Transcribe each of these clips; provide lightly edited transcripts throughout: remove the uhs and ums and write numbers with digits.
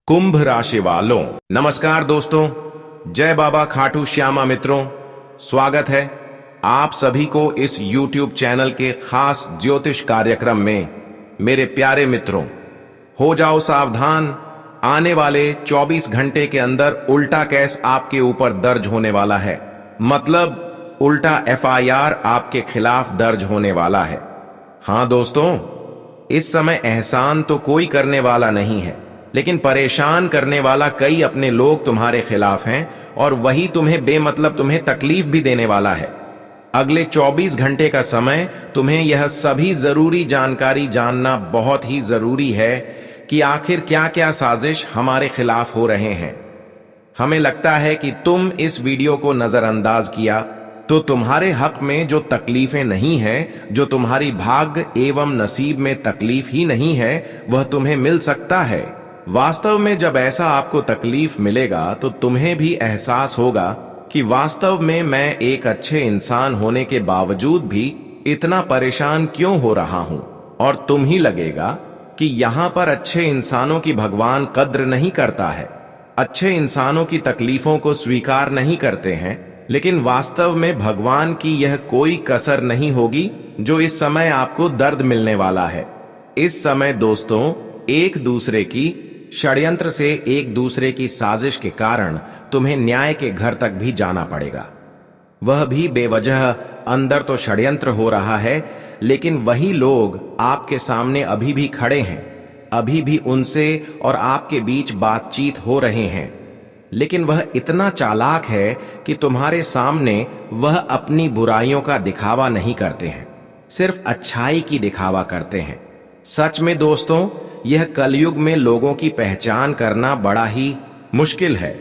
कुंभ राशि वालों, नमस्कार दोस्तों। जय बाबा खाटू श्यामा मित्रों, स्वागत है आप सभी को इस YouTube चैनल के खास ज्योतिष कार्यक्रम में। मेरे प्यारे मित्रों, हो जाओ सावधान, आने वाले 24 घंटे के अंदर उल्टा केस आपके ऊपर दर्ज होने वाला है। मतलब उल्टा FIR आपके खिलाफ दर्ज होने वाला है। हां दोस्तों, इस समय एहसान तो कोई करने वाला नहीं है, लेकिन परेशान करने वाला कई अपने लोग तुम्हारे खिलाफ हैं और वही तुम्हें बेमतलब तुम्हें तकलीफ भी देने वाला है। अगले 24 घंटे का समय तुम्हें यह सभी जरूरी जानकारी जानना बहुत ही जरूरी है कि आखिर क्या क्या साजिश हमारे खिलाफ हो रहे हैं। हमें लगता है कि तुम इस वीडियो को नजरअंदाज किया तो तुम्हारे हक में जो तकलीफें नहीं हैं, जो तुम्हारी भाग्य एवं नसीब में तकलीफ ही नहीं है, वह तुम्हें मिल सकता है। वास्तव में जब ऐसा आपको तकलीफ मिलेगा तो तुम्हें भी एहसास होगा कि वास्तव में मैं एक अच्छे इंसान होने के बावजूद भी इतना परेशान क्यों हो रहा हूं, और तुम ही लगेगा कि यहां पर अच्छे इंसानों की भगवान कद्र नहीं करता है, अच्छे इंसानों की तकलीफों को स्वीकार नहीं करते हैं। लेकिन वास्तव में भगवान की यह कोई कसर नहीं होगी जो इस समय आपको दर्द मिलने वाला है। इस समय दोस्तों, एक दूसरे की षड्यंत्र से, एक दूसरे की साजिश के कारण तुम्हें न्याय के घर तक भी जाना पड़ेगा। वह भी बेवजह। अंदर तो षड्यंत्र हो रहा है, लेकिन वही लोग आपके सामने अभी भी खड़े हैं, अभी भी उनसे और आपके बीच बातचीत हो रहे हैं। लेकिन वह इतना चालाक है कि तुम्हारे सामने वह अपनी बुराइयों का दिखावा नहीं करते हैं, सिर्फ अच्छाई की दिखावा करते हैं। सच में दोस्तों, यह कलयुग में लोगों की पहचान करना बड़ा ही मुश्किल है।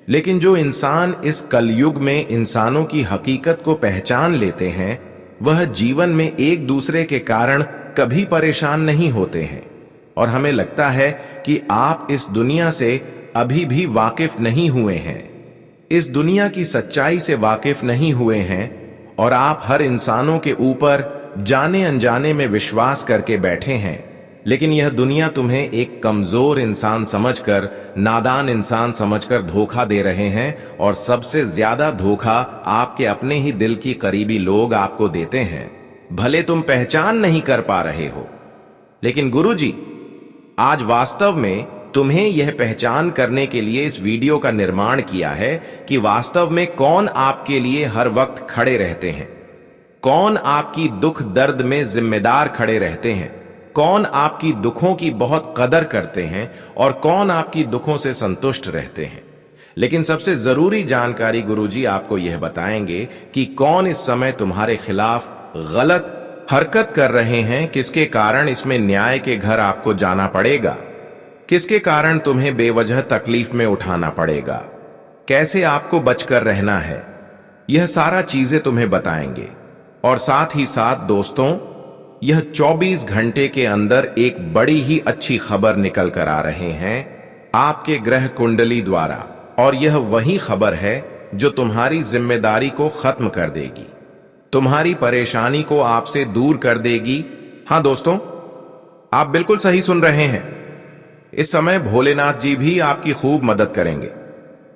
लेकिन जो इंसान इस कलयुग में इंसानों की हकीकत को पहचान लेते हैं, वह जीवन में एक दूसरे के कारण कभी परेशान नहीं होते हैं। और हमें लगता है कि आप इस दुनिया से अभी भी वाकिफ नहीं हुए हैं, इस दुनिया की सच्चाई से वाकिफ नहीं हुए हैं, और आप हर इंसानों के ऊपर जाने अनजाने में विश्वास करके बैठे हैं। लेकिन यह दुनिया तुम्हें एक कमजोर इंसान समझकर, नादान इंसान समझकर धोखा दे रहे हैं, और सबसे ज्यादा धोखा आपके अपने ही दिल की करीबी लोग आपको देते हैं। भले तुम पहचान नहीं कर पा रहे हो, लेकिन गुरुजी आज वास्तव में तुम्हें यह पहचान करने के लिए इस वीडियो का निर्माण किया है कि वास्तव में कौन आपके लिए हर वक्त खड़े रहते हैं, कौन आपकी दुख दर्द में जिम्मेदार खड़े रहते हैं, कौन आपकी दुखों की बहुत कदर करते हैं और कौन आपकी दुखों से संतुष्ट रहते हैं। लेकिन सबसे जरूरी जानकारी गुरुजी आपको यह बताएंगे कि कौन इस समय तुम्हारे खिलाफ गलत हरकत कर रहे हैं, किसके कारण इसमें न्याय के घर आपको जाना पड़ेगा, किसके कारण तुम्हें बेवजह तकलीफ में उठाना पड़ेगा, कैसे आपको बचकर रहना है। यह सारा चीजें तुम्हें बताएंगे। और साथ ही साथ दोस्तों, यह 24 घंटे के अंदर एक बड़ी ही अच्छी खबर निकल कर आ रहे हैं आपके ग्रह कुंडली द्वारा, और यह वही खबर है जो तुम्हारी जिम्मेदारी को खत्म कर देगी, तुम्हारी परेशानी को आपसे दूर कर देगी। हां दोस्तों, आप बिल्कुल सही सुन रहे हैं। इस समय भोलेनाथ जी भी आपकी खूब मदद करेंगे।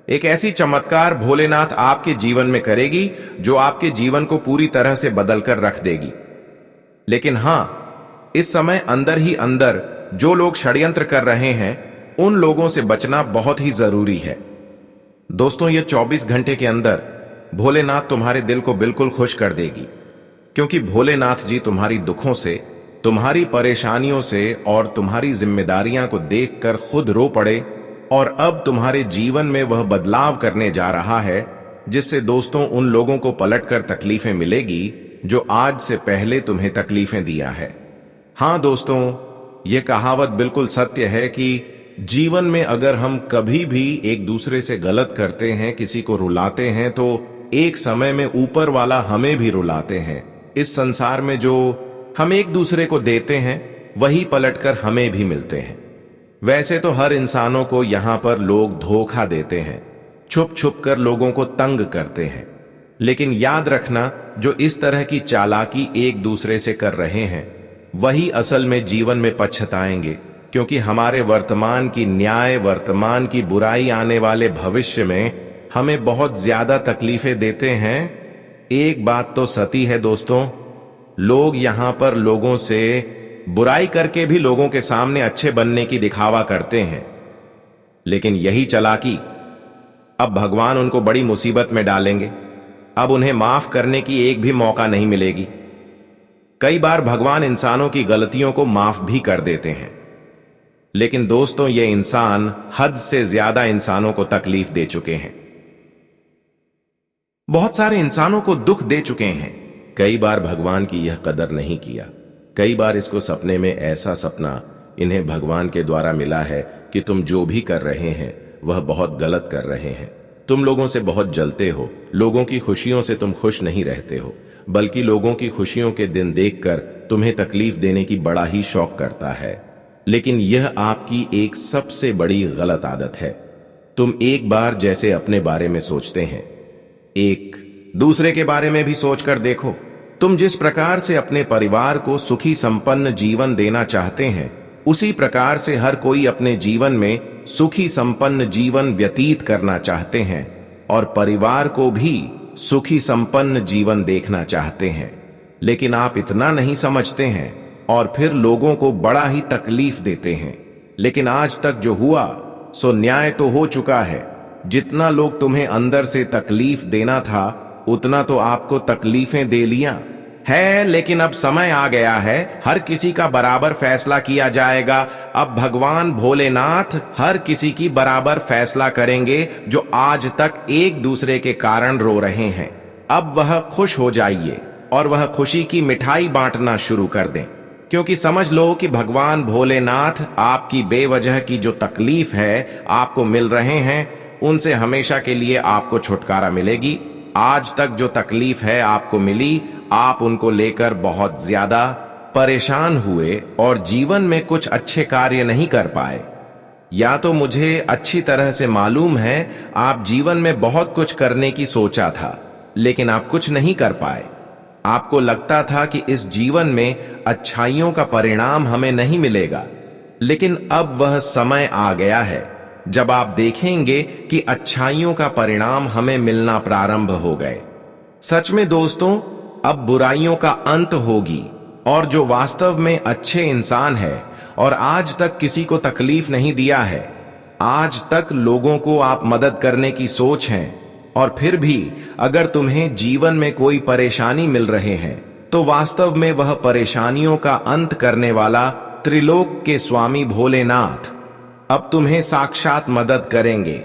एक ऐसी चमत्कार भोलेनाथ आपके जीवन में करेगी जो आपके जीवन को पूरी तरह से बदलकर रख देगी। लेकिन हां, इस समय अंदर ही अंदर जो लोग षड्यंत्र कर रहे हैं, उन लोगों से बचना बहुत ही जरूरी है। दोस्तों, ये 24 घंटे के अंदर भोलेनाथ तुम्हारे दिल को बिल्कुल खुश कर देगी, क्योंकि भोलेनाथ जी तुम्हारी दुखों से, तुम्हारी परेशानियों से और तुम्हारी जिम्मेदारियां को देखकर खुद रो पड़े, और अब तुम्हारे जीवन में वह बदलाव करने जा रहा है जिससे दोस्तों उन लोगों को पलटकर तकलीफें मिलेगी जो आज से पहले तुम्हें तकलीफें दिया है। हां दोस्तों, यह कहावत बिल्कुल सत्य है कि जीवन में अगर हम कभी भी एक दूसरे से गलत करते हैं, किसी को रुलाते हैं, तो एक समय में ऊपर वाला हमें भी रुलाते हैं। इस संसार में जो हम एक दूसरे को देते हैं, वही पलटकर हमें भी मिलते हैं। वैसे तो हर इंसानों को यहां पर लोग धोखा देते हैं, छुप छुप कर लोगों को तंग करते हैं। लेकिन याद रखना, जो इस तरह की चालाकी एक दूसरे से कर रहे हैं, वही असल में जीवन में पछताएंगे, क्योंकि हमारे वर्तमान की न्याय, वर्तमान की बुराई आने वाले भविष्य में हमें बहुत ज्यादा तकलीफें देते हैं। एक बात तो सती है दोस्तों, लोग यहां पर लोगों से बुराई करके भी लोगों के सामने अच्छे बनने की दिखावा करते हैं, लेकिन यही चालाकी अब भगवान उनको बड़ी मुसीबत में डालेंगे। अब उन्हें माफ करने की एक भी मौका नहीं मिलेगी। कई बार भगवान इंसानों की गलतियों को माफ भी कर देते हैं, लेकिन दोस्तों ये इंसान हद से ज्यादा इंसानों को तकलीफ दे चुके हैं, बहुत सारे इंसानों को दुख दे चुके हैं। कई बार भगवान की यह कदर नहीं किया। कई बार इसको सपने में ऐसा सपना इन्हें भगवान के द्वारा मिला है कि तुम जो भी कर रहे हैं वह बहुत गलत कर रहे हैं। तुम लोगों से बहुत जलते हो, लोगों की खुशियों से तुम खुश नहीं रहते हो, बल्कि लोगों की खुशियों के दिन देखकर तुम्हें तकलीफ देने की बड़ा ही शौक करता है। लेकिन यह आपकी एक सबसे बड़ी गलत आदत है। तुम एक बार जैसे अपने बारे में सोचते हैं, एक दूसरे के बारे में भी सोचकर देखो। तुम जिस प्रकार से अपने परिवार को सुखी संपन्न जीवन देना चाहते हैं, उसी प्रकार से हर कोई अपने जीवन में सुखी संपन्न जीवन व्यतीत करना चाहते हैं और परिवार को भी सुखी संपन्न जीवन देखना चाहते हैं। लेकिन आप इतना नहीं समझते हैं और फिर लोगों को बड़ा ही तकलीफ देते हैं। लेकिन आज तक जो हुआ सो न्याय तो हो चुका है। जितना लोग तुम्हें अंदर से तकलीफ देना था, उतना तो आपको तकलीफें दे लिया है। लेकिन अब समय आ गया है, हर किसी का बराबर फैसला किया जाएगा। अब भगवान भोलेनाथ हर किसी की बराबर फैसला करेंगे जो आज तक एक दूसरे के कारण रो रहे हैं। अब वह खुश हो जाइए और वह खुशी की मिठाई बांटना शुरू कर दें, क्योंकि समझ लो कि भगवान भोलेनाथ आपकी बेवजह की जो तकलीफ है आपको मिल रहे हैं, उनसे हमेशा के लिए आपको छुटकारा मिलेगी। आज तक जो तकलीफ है आपको मिली, आप उनको लेकर बहुत ज्यादा परेशान हुए और जीवन में कुछ अच्छे कार्य नहीं कर पाए। या तो मुझे अच्छी तरह से मालूम है आप जीवन में बहुत कुछ करने की सोचा था, लेकिन आप कुछ नहीं कर पाए। आपको लगता था कि इस जीवन में अच्छाइयों का परिणाम हमें नहीं मिलेगा, लेकिन अब वह समय आ गया है जब आप देखेंगे कि अच्छाइयों का परिणाम हमें मिलना प्रारंभ हो गए। सच में दोस्तों, अब बुराइयों का अंत होगी और जो वास्तव में अच्छे इंसान है और आज तक किसी को तकलीफ नहीं दिया है, आज तक लोगों को आप मदद करने की सोच है, और फिर भी अगर तुम्हें जीवन में कोई परेशानी मिल रहे हैं, तो वास्तव में वह परेशानियों का अंत करने वाला त्रिलोक के स्वामी भोलेनाथ अब तुम्हें साक्षात मदद करेंगे।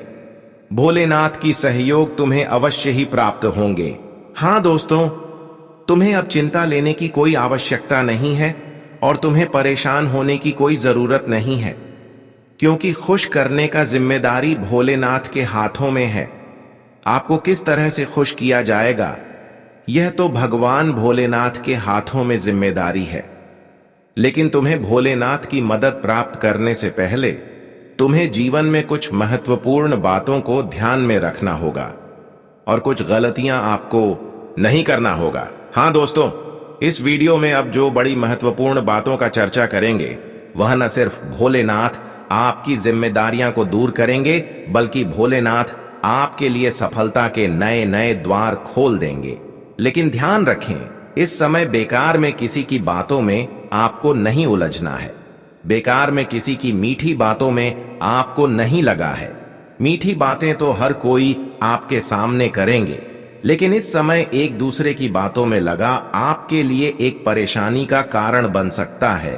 भोलेनाथ की सहयोग तुम्हें अवश्य ही प्राप्त होंगे। हां दोस्तों, तुम्हें अब चिंता लेने की कोई आवश्यकता नहीं है और तुम्हें परेशान होने की कोई जरूरत नहीं है, क्योंकि खुश करने का जिम्मेदारी भोलेनाथ के हाथों में है। आपको किस तरह से खुश किया जाएगा, यह तो भगवान भोलेनाथ के हाथों में जिम्मेदारी है। लेकिन तुम्हें भोलेनाथ की मदद प्राप्त करने से पहले तुम्हें जीवन में कुछ महत्वपूर्ण बातों को ध्यान में रखना होगा और कुछ गलतियां आपको नहीं करना होगा। हां दोस्तों, इस वीडियो में अब जो बड़ी महत्वपूर्ण बातों का चर्चा करेंगे, वह न सिर्फ भोलेनाथ आपकी जिम्मेदारियां को दूर करेंगे, बल्कि भोलेनाथ आपके लिए सफलता के नए नए द्वार खोल देंगे। लेकिन ध्यान रखें, इस समय बेकार में किसी की बातों में आपको नहीं उलझना है। बेकार में किसी की मीठी बातों में आपको नहीं लगा है। मीठी बातें तो हर कोई आपके सामने करेंगे, लेकिन इस समय एक दूसरे की बातों में लगा आपके लिए एक परेशानी का कारण बन सकता है।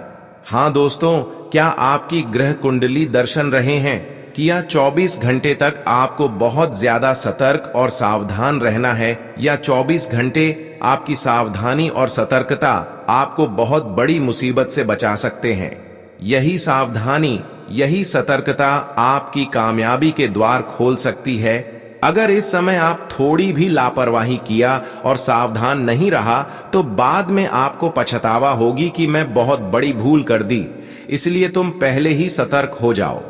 हां दोस्तों, क्या आपकी ग्रह कुंडली दर्शन रहे हैं कि यह 24 घंटे तक आपको बहुत ज्यादा सतर्क और सावधान रहना है, या 24 घंटे आपकी सावधानी और सतर्कता आपको बहुत बड़ी मुसीबत से बचा सकते हैं। यही सावधानी, यही सतर्कता आपकी कामयाबी के द्वार खोल सकती है। अगर इस समय आप थोड़ी भी लापरवाही किया और सावधान नहीं रहा, तो बाद में आपको पछतावा होगी कि मैं बहुत बड़ी भूल कर दी। इसलिए तुम पहले ही सतर्क हो जाओ।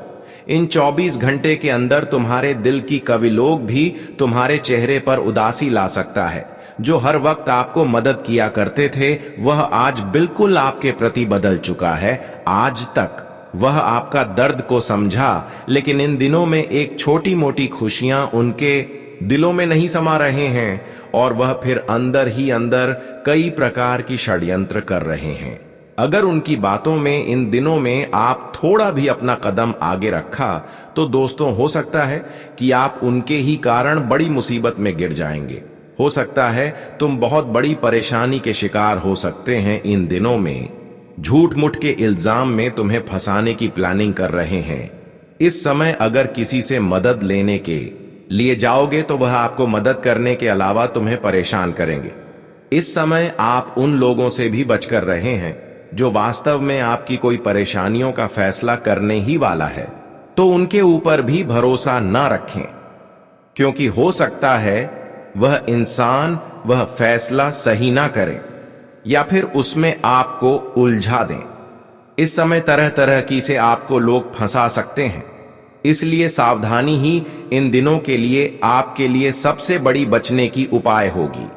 इन 24 घंटे के अंदर तुम्हारे दिल की कविलोक भी तुम्हारे चेहरे पर उदासी ला सकता है। जो हर वक्त आपको मदद किया करते थे, वह आज बिल्कुल आपके प्रति बदल चुका है। आज तक वह आपका दर्द को समझा, लेकिन इन दिनों में एक छोटी मोटी खुशियां उनके दिलों में नहीं समा रहे हैं और वह फिर अंदर ही अंदर कई प्रकार की षड्यंत्र कर रहे हैं। अगर उनकी बातों में इन दिनों में आप थोड़ा भी अपना कदम आगे रखा तो दोस्तों हो सकता है कि आप उनके ही कारण बड़ी मुसीबत में गिर जाएंगे। हो सकता है तुम बहुत बड़ी परेशानी के शिकार हो सकते हैं। इन दिनों में झूठ मूठ के इल्जाम में तुम्हें फंसाने की प्लानिंग कर रहे हैं। इस समय अगर किसी से मदद लेने के लिए जाओगे तो वह आपको मदद करने के अलावा तुम्हें परेशान करेंगे। इस समय आप उन लोगों से भी बचकर रहे हैं जो वास्तव में आपकी कोई परेशानियों का फैसला करने ही वाला है, तो उनके ऊपर भी भरोसा ना रखें, क्योंकि हो सकता है वह इंसान वह फैसला सही ना करे या फिर उसमें आपको उलझा दें। इस समय तरह तरह की से आपको लोग फंसा सकते हैं, इसलिए सावधानी ही इन दिनों के लिए आपके लिए सबसे बड़ी बचने की उपाय होगी।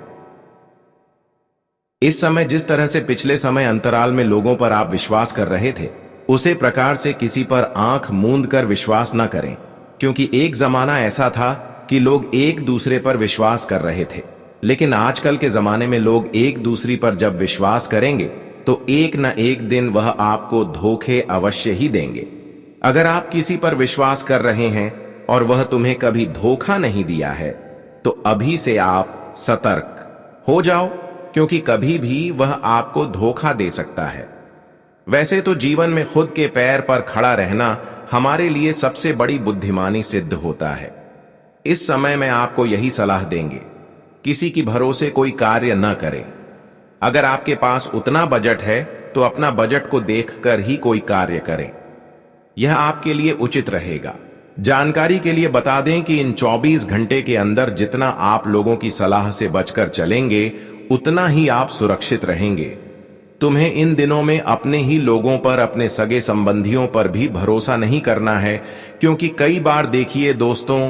इस समय जिस तरह से पिछले समय अंतराल में लोगों पर आप विश्वास कर रहे थे, उसे प्रकार से किसी पर आंख मूंद कर विश्वास न करें, क्योंकि एक जमाना ऐसा था कि लोग एक दूसरे पर विश्वास कर रहे थे, लेकिन आजकल के जमाने में लोग एक दूसरे पर जब विश्वास करेंगे तो एक न एक दिन वह आपको धोखे अवश्य ही देंगे। अगर आप किसी पर विश्वास कर रहे हैं और वह तुम्हें कभी धोखा नहीं दिया है तो अभी से आप सतर्क हो जाओ, क्योंकि कभी भी वह आपको धोखा दे सकता है। वैसे तो जीवन में खुद के पैर पर खड़ा रहना हमारे लिए सबसे बड़ी बुद्धिमानी सिद्ध होता है। इस समय में आपको यही सलाह देंगे, किसी की भरोसे कोई कार्य न करें। अगर आपके पास उतना बजट है तो अपना बजट को देखकर ही कोई कार्य करें, यह आपके लिए उचित रहेगा। जानकारी के लिए बता दें कि इन 24 घंटे के अंदर जितना आप लोगों की सलाह से बचकर चलेंगे उतना ही आप सुरक्षित रहेंगे। तुम्हें इन दिनों में अपने ही लोगों पर, अपने सगे संबंधियों पर भी भरोसा नहीं करना है, क्योंकि कई बार देखिए दोस्तों,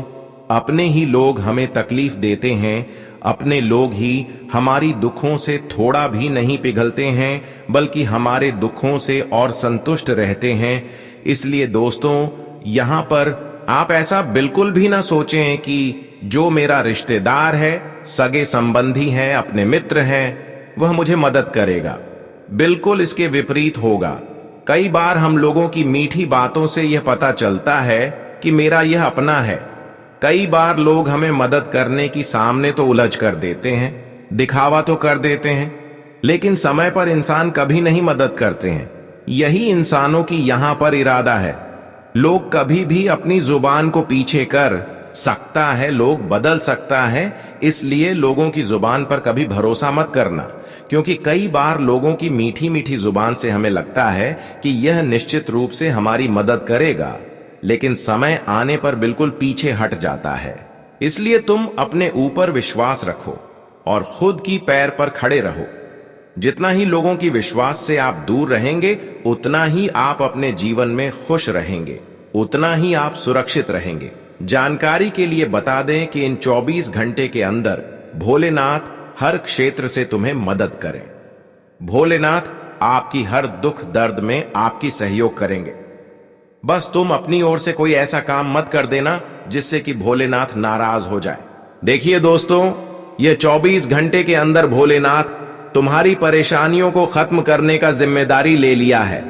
अपने ही लोग हमें तकलीफ देते हैं, अपने लोग ही हमारी दुखों से थोड़ा भी नहीं पिघलते हैं, बल्कि हमारे दुखों से और संतुष्ट रहते हैं। इसलिए दोस्तों, यहां पर आप ऐसा बिल्कुल भी ना सोचें कि जो मेरा रिश्तेदार है, सगे संबंधी हैं, अपने मित्र हैं, वह मुझे मदद करेगा। बिल्कुल इसके विपरीत होगा। कई बार हम लोगों की मीठी बातों से यह पता चलता है कि मेरा यह अपना है। कई बार लोग हमें मदद करने की सामने तो उलझ कर देते हैं, दिखावा तो कर देते हैं, लेकिन समय पर इंसान कभी नहीं मदद करते हैं। यही इंसानों की यहां पर इरादा है। लोग कभी भी अपनी जुबान को पीछे कर सकता है, लोग बदल सकता है, इसलिए लोगों की जुबान पर कभी भरोसा मत करना, क्योंकि कई बार लोगों की मीठी मीठी जुबान से हमें लगता है कि यह निश्चित रूप से हमारी मदद करेगा, लेकिन समय आने पर बिल्कुल पीछे हट जाता है। इसलिए तुम अपने ऊपर विश्वास रखो और खुद की पैर पर खड़े रहो। जितना ही लोगों की विश्वास से आप दूर रहेंगे, उतना ही आप अपने जीवन में खुश रहेंगे, उतना ही आप सुरक्षित रहेंगे। जानकारी के लिए बता दें कि इन 24 घंटे के अंदर भोलेनाथ हर क्षेत्र से तुम्हें मदद करें। भोलेनाथ आपकी हर दुख दर्द में आपकी सहयोग करेंगे। बस तुम अपनी ओर से कोई ऐसा काम मत कर देना जिससे कि भोलेनाथ नाराज हो जाए। देखिए दोस्तों, ये 24 घंटे के अंदर भोलेनाथ तुम्हारी परेशानियों को खत्म करने का जिम्मेदारी ले लिया है।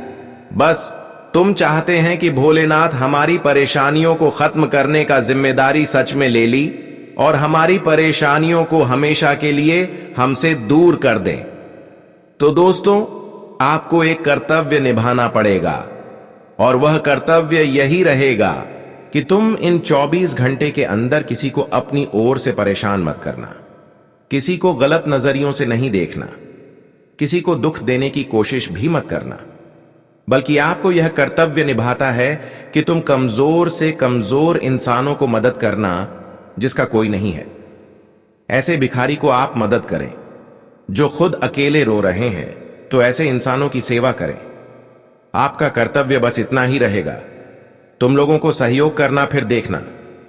बस तुम चाहते हैं कि भोलेनाथ हमारी परेशानियों को खत्म करने का जिम्मेदारी सच में ले ली और हमारी परेशानियों को हमेशा के लिए हमसे दूर कर दें। तो दोस्तों, आपको एक कर्तव्य निभाना पड़ेगा और वह कर्तव्य यही रहेगा कि तुम इन 24 घंटे के अंदर किसी को अपनी ओर से परेशान मत करना, किसी को गलत नजरियों से नहीं देखना, किसी को दुख देने की कोशिश भी मत करना, बल्कि आपको यह कर्तव्य निभाता है कि तुम कमजोर से कमजोर इंसानों को मदद करना जिसका कोई नहीं है। ऐसे भिखारी को आप मदद करें जो खुद अकेले रो रहे हैं, तो ऐसे इंसानों की सेवा करें। आपका कर्तव्य बस इतना ही रहेगा, तुम लोगों को सहयोग करना। फिर देखना,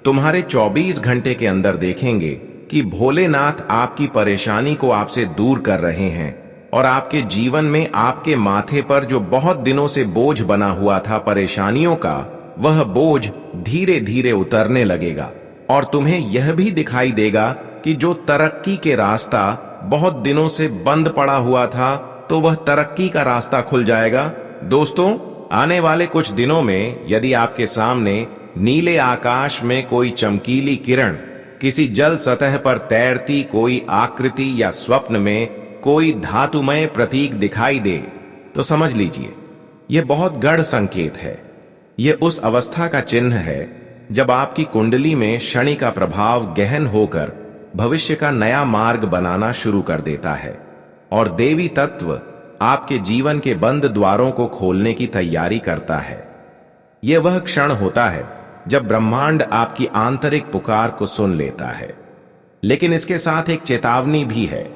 तुम्हारे 24 घंटे के अंदर देखेंगे कि भोलेनाथ आपकी परेशानी को आपसे दूर कर रहे हैं और आपके जीवन में आपके माथे पर जो बहुत दिनों से बोझ बना हुआ था परेशानियों का, वह बोझ धीरे धीरे उतरने लगेगा और तुम्हें यह भी दिखाई देगा कि जो तरक्की के रास्ता बहुत दिनों से बंद पड़ा हुआ था, तो वह तरक्की का रास्ता खुल जाएगा। दोस्तों, आने वाले कुछ दिनों में यदि आपके सामने नीले आकाश में कोई चमकीली किरण, किसी जल सतह पर तैरती कोई आकृति या स्वप्न में कोई धातुमय प्रतीक दिखाई दे, तो समझ लीजिए यह बहुत गढ़ संकेत है। यह उस अवस्था का चिन्ह है जब आपकी कुंडली में शनि का प्रभाव गहन होकर भविष्य का नया मार्ग बनाना शुरू कर देता है और देवी तत्व आपके जीवन के बंद द्वारों को खोलने की तैयारी करता है। यह वह क्षण होता है जब ब्रह्मांड आपकी आंतरिक पुकार को सुन लेता है। लेकिन इसके साथ एक चेतावनी भी है।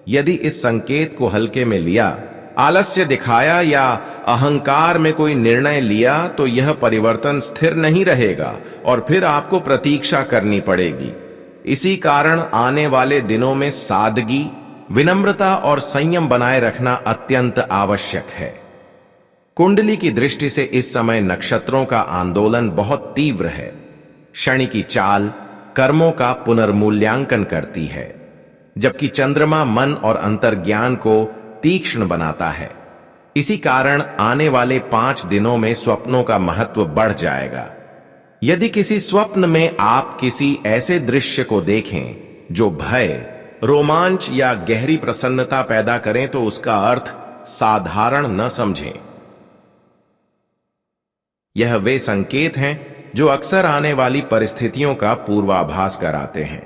यदि इस संकेत को हल्के में लिया, आलस्य दिखाया या अहंकार में कोई निर्णय लिया, तो यह परिवर्तन स्थिर नहीं रहेगा और फिर आपको प्रतीक्षा करनी पड़ेगी। इसी कारण आने वाले दिनों में सादगी, विनम्रता और संयम बनाए रखना अत्यंत आवश्यक है। कुंडली की दृष्टि से इस समय नक्षत्रों का आंदोलन बहुत तीव्र है। शनि की चाल कर्मों का पुनर्मूल्यांकन करती है, जबकि चंद्रमा मन और अंतर्ज्ञान को तीक्ष्ण बनाता है। इसी कारण आने वाले 5 दिनों में स्वप्नों का महत्व बढ़ जाएगा। यदि किसी स्वप्न में आप किसी ऐसे दृश्य को देखें जो भय, रोमांच या गहरी प्रसन्नता पैदा करें, तो उसका अर्थ साधारण न समझें। यह वे संकेत हैं जो अक्सर आने वाली परिस्थितियों का पूर्वाभास कराते हैं।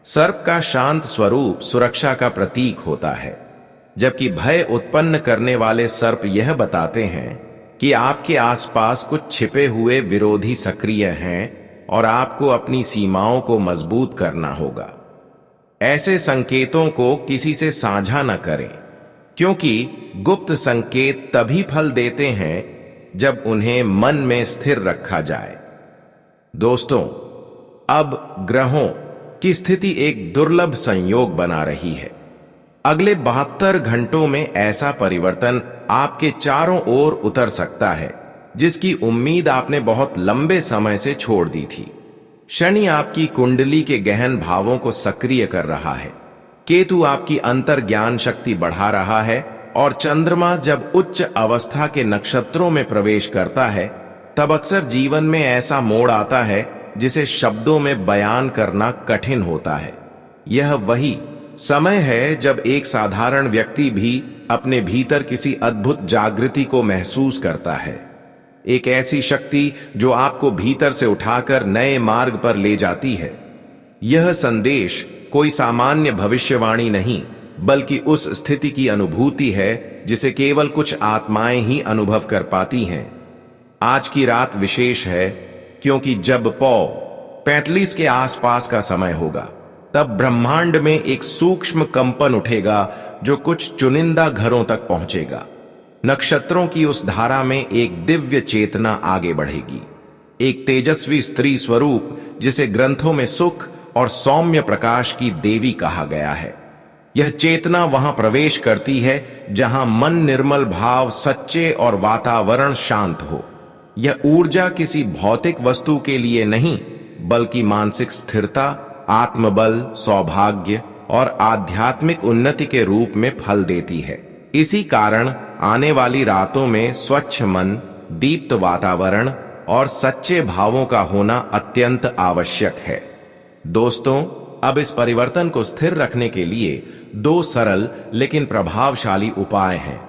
सर्प का शांत स्वरूप सुरक्षा का प्रतीक होता है, जबकि भय उत्पन्न करने वाले सर्प यह बताते हैं कि आपके आसपास कुछ छिपे हुए विरोधी सक्रिय हैं और आपको अपनी सीमाओं को मजबूत करना होगा। ऐसे संकेतों को किसी से साझा न करें, क्योंकि गुप्त संकेत तभी फल देते हैं जब उन्हें मन में स्थिर रखा जाए। दोस्तों, अब ग्रहों की स्थिति एक दुर्लभ संयोग बना रही है। अगले 72 घंटों में ऐसा परिवर्तन आपके चारों ओर उतर सकता है जिसकी उम्मीद आपने बहुत लंबे समय से छोड़ दी थी। शनि आपकी कुंडली के गहन भावों को सक्रिय कर रहा है, केतु आपकी अंतर्ज्ञान शक्ति बढ़ा रहा है और चंद्रमा जब उच्च अवस्था के नक्षत्रों में प्रवेश करता है, तब अक्सर जीवन में ऐसा मोड़ आता है जिसे शब्दों में बयान करना कठिन होता है। यह वही समय है जब एक साधारण व्यक्ति भी अपने भीतर किसी अद्भुत जागृति को महसूस करता है, एक ऐसी शक्ति जो आपको भीतर से उठाकर नए मार्ग पर ले जाती है। यह संदेश कोई सामान्य भविष्यवाणी नहीं, बल्कि उस स्थिति की अनुभूति है जिसे केवल कुछ आत्माएं ही अनुभव कर पाती हैं। आज की रात विशेष है, क्योंकि जब पौ 45 के आसपास का समय होगा, तब ब्रह्मांड में एक सूक्ष्म कंपन उठेगा जो कुछ चुनिंदा घरों तक पहुंचेगा। नक्षत्रों की उस धारा में एक दिव्य चेतना आगे बढ़ेगी, एक तेजस्वी स्त्री स्वरूप जिसे ग्रंथों में सुख और सौम्य प्रकाश की देवी कहा गया है। यह चेतना वहां प्रवेश करती है जहां मन निर्मल, भाव सच्चे और वातावरण शांत हो। यह ऊर्जा किसी भौतिक वस्तु के लिए नहीं, बल्कि मानसिक स्थिरता, आत्मबल, सौभाग्य और आध्यात्मिक उन्नति के रूप में फल देती है। इसी कारण आने वाली रातों में स्वच्छ मन, दीप्त वातावरण और सच्चे भावों का होना अत्यंत आवश्यक है। दोस्तों, अब इस परिवर्तन को स्थिर रखने के लिए 2 सरल लेकिन प्रभावशाली उपाय हैं।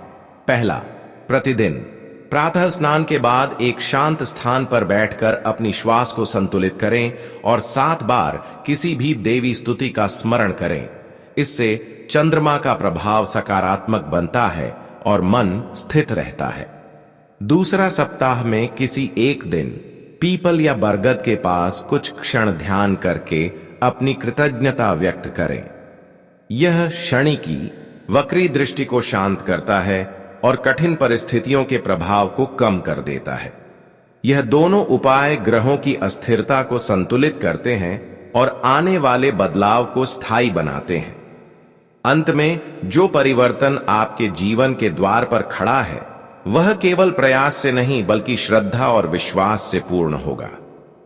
पहला, प्रतिदिन प्रातः स्नान के बाद एक शांत स्थान पर बैठकर अपनी श्वास को संतुलित करें और 7 बार किसी भी देवी स्तुति का स्मरण करें। इससे चंद्रमा का प्रभाव सकारात्मक बनता है और मन स्थित रहता है। दूसरा, सप्ताह में किसी एक दिन पीपल या बरगद के पास कुछ क्षण ध्यान करके अपनी कृतज्ञता व्यक्त करें। यह शनि की वक्री दृष्टि को शांत करता है और कठिन परिस्थितियों के प्रभाव को कम कर देता है। यह दोनों उपाय ग्रहों की अस्थिरता को संतुलित करते हैं और आने वाले बदलाव को स्थायी बनाते हैं। अंत में जो परिवर्तन आपके जीवन के द्वार पर खड़ा है वह केवल प्रयास से नहीं बल्कि श्रद्धा और विश्वास से पूर्ण होगा।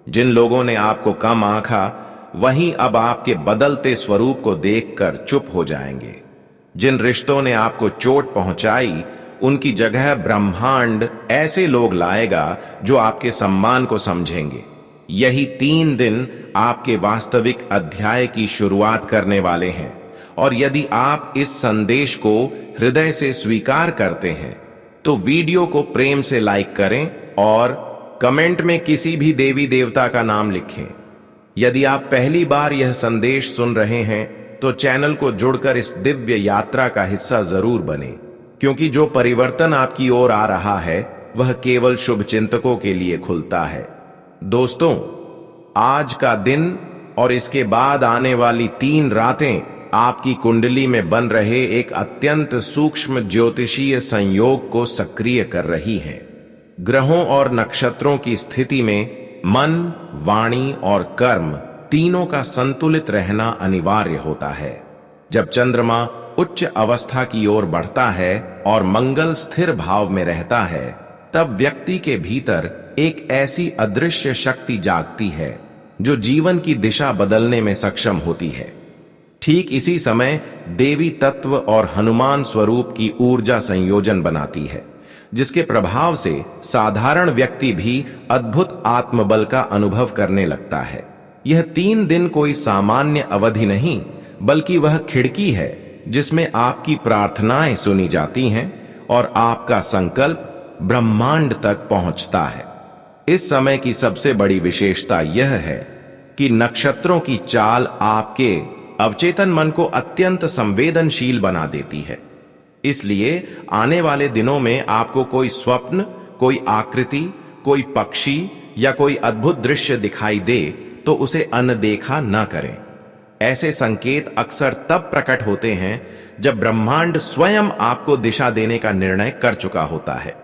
जिन लोगों ने आपको कम आंका वहीं अब आपके बदलते स्वरूप को देखकर चुप हो जाएंगे। जिन रिश्तों ने आपको चोट पहुंचाई उनकी जगह ब्रह्मांड ऐसे लोग लाएगा जो आपके सम्मान को समझेंगे। यही 3 दिन आपके वास्तविक अध्याय की शुरुआत करने वाले हैं और यदि आप इस संदेश को हृदय से स्वीकार करते हैं तो वीडियो को प्रेम से लाइक करें और कमेंट में किसी भी देवी देवता का नाम लिखें। यदि आप पहली बार यह संदेश सुन रहे हैं तो चैनल को जुड़कर इस दिव्य यात्रा का हिस्सा जरूर बने, क्योंकि जो परिवर्तन आपकी ओर आ रहा है वह केवल शुभ चिंतकों के लिए खुलता है। दोस्तों, आज का दिन और इसके बाद आने वाली 3 रातें आपकी कुंडली में बन रहे एक अत्यंत सूक्ष्म ज्योतिषीय संयोग को सक्रिय कर रही हैं। ग्रहों और नक्षत्रों की स्थिति में मन, वाणी और कर्म तीनों का संतुलित रहना अनिवार्य होता है। जब चंद्रमा उच्च अवस्था की ओर बढ़ता है और मंगल स्थिर भाव में रहता है तब व्यक्ति के भीतर एक ऐसी अदृश्य शक्ति जागती है जो जीवन की दिशा बदलने में सक्षम होती है। ठीक इसी समय देवी तत्व और हनुमान स्वरूप की ऊर्जा संयोजन बनाती है, जिसके प्रभाव से साधारण व्यक्ति भी अद्भुत आत्मबल का अनुभव करने लगता है। यह 3 दिन कोई सामान्य अवधि नहीं बल्कि वह खिड़की है जिसमें आपकी प्रार्थनाएं सुनी जाती हैं और आपका संकल्प ब्रह्मांड तक पहुंचता है। इस समय की सबसे बड़ी विशेषता यह है कि नक्षत्रों की चाल आपके अवचेतन मन को अत्यंत संवेदनशील बना देती है। इसलिए आने वाले दिनों में आपको कोई स्वप्न, कोई आकृति, कोई पक्षी या कोई अद्भुत दृश्य दिखाई दे तो उसे अनदेखा न करें। ऐसे संकेत अक्सर तब प्रकट होते हैं जब ब्रह्मांड स्वयं आपको दिशा देने का निर्णय कर चुका होता है।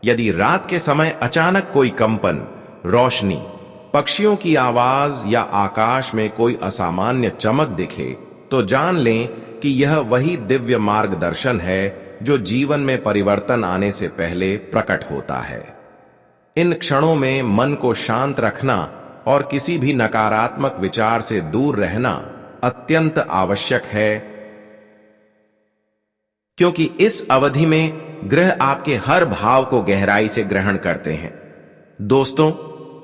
यदि रात के समय अचानक कोई कंपन, रोशनी, पक्षियों की आवाज या आकाश में कोई असामान्य चमक दिखे तो जान लें कि यह वही दिव्य मार्गदर्शन है जो जीवन में परिवर्तन आने से पहले प्रकट होता है। इन क्षणों में मन को शांत रखना और किसी भी नकारात्मक विचार से दूर रहना अत्यंत आवश्यक है, क्योंकि इस अवधि में ग्रह आपके हर भाव को गहराई से ग्रहण करते हैं। दोस्तों,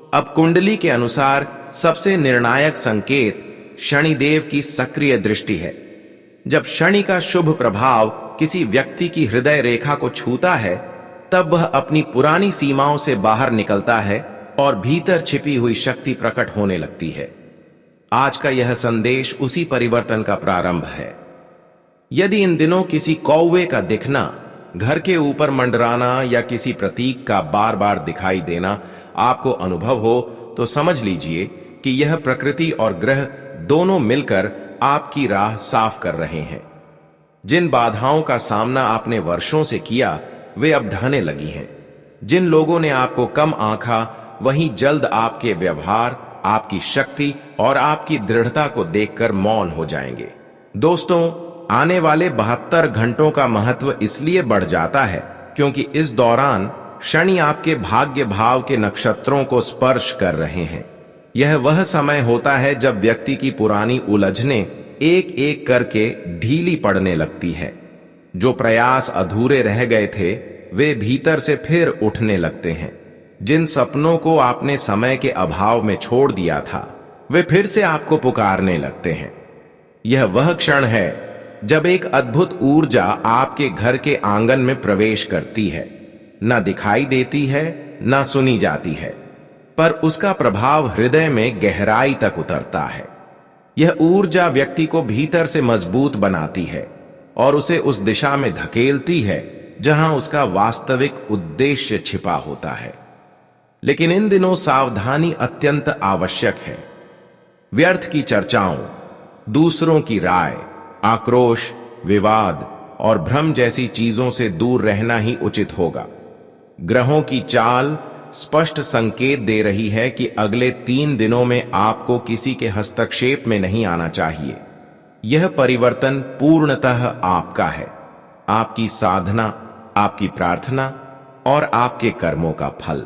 अब कुंडली के अनुसार सबसे निर्णायक संकेत शनिदेव की सक्रिय दृष्टि है। जब शनि का शुभ प्रभाव किसी व्यक्ति की हृदय रेखा को छूता है तब वह अपनी पुरानी सीमाओं से बाहर निकलता है और भीतर छिपी हुई शक्ति प्रकट होने लगती है। आज का यह संदेश उसी परिवर्तन का प्रारंभ है। यदि इन दिनों किसी कौवे का दिखना, घर के ऊपर मंडराना या किसी प्रतीक का बार बार दिखाई देना आपको अनुभव हो तो समझ लीजिए कि यह प्रकृति और ग्रह दोनों मिलकर आपकी राह साफ कर रहे हैं। जिन बाधाओं का सामना आपने वर्षों से किया वे अब ढहने लगी हैं। जिन लोगों ने आपको कम आंका वहीं जल्द आपके व्यवहार, आपकी शक्ति और आपकी दृढ़ता को देखकर मौन हो जाएंगे। दोस्तों, आने वाले 72 घंटों का महत्व इसलिए बढ़ जाता है क्योंकि इस दौरान शनि आपके भाग्य भाव के नक्षत्रों को स्पर्श कर रहे हैं। यह वह समय होता है जब व्यक्ति की पुरानी उलझनें एक एक करके ढीली पड़ने लगती है। जो प्रयास अधूरे रह गए थे वे भीतर से फिर उठने लगते हैं। जिन सपनों को आपने समय के अभाव में छोड़ दिया था वे फिर से आपको पुकारने लगते हैं। यह वह क्षण है जब एक अद्भुत ऊर्जा आपके घर के आंगन में प्रवेश करती है। न दिखाई देती है, न सुनी जाती है, पर उसका प्रभाव हृदय में गहराई तक उतरता है। यह ऊर्जा व्यक्ति को भीतर से मजबूत बनाती है और उसे उस दिशा में धकेलती है जहां उसका वास्तविक उद्देश्य छिपा होता है। लेकिन इन दिनों सावधानी अत्यंत आवश्यक है। व्यर्थ की चर्चाओं, दूसरों की राय, आक्रोश, विवाद और भ्रम जैसी चीजों से दूर रहना ही उचित होगा। ग्रहों की चाल स्पष्ट संकेत दे रही है कि अगले 3 दिनों में आपको किसी के हस्तक्षेप में नहीं आना चाहिए। यह परिवर्तन पूर्णतः आपका है, आपकी साधना, आपकी प्रार्थना और आपके कर्मों का फल।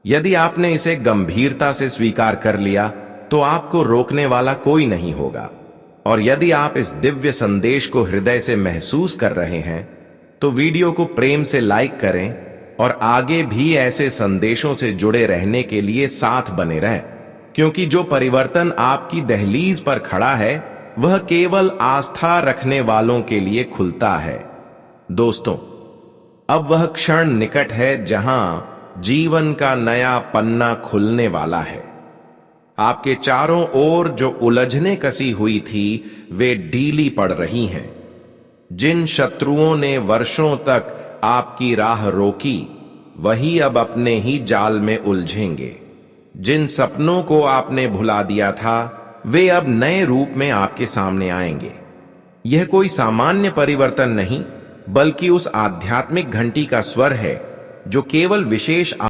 यदि आपने इसे गंभीरता से स्वीकार कर लिया तो आपको रोकने वाला कोई नहीं होगा। और यदि आप इस दिव्य संदेश को हृदय से महसूस कर रहे हैं तो वीडियो को प्रेम से लाइक करें और आगे भी ऐसे संदेशों से जुड़े रहने के लिए साथ बने रहें, क्योंकि जो परिवर्तन आपकी दहलीज पर खड़ा है वह केवल आस्था रखने वालों के लिए खुलता है। दोस्तों, अब वह क्षण निकट है जहां जीवन का नया पन्ना खुलने वाला है। आपके चारों ओर जो उलझने कसी हुई थी वे ढीली पड़ रही हैं। जिन शत्रुओं ने वर्षों तक आपकी राह रोकी वही अब अपने ही जाल में उलझेंगे। जिन सपनों को आपने भुला दिया था वे अब नए रूप में आपके सामने आएंगे। यह कोई सामान्य परिवर्तन नहीं बल्कि उस आध्यात्मिक घंटी का स्वर है जो केवल विशेष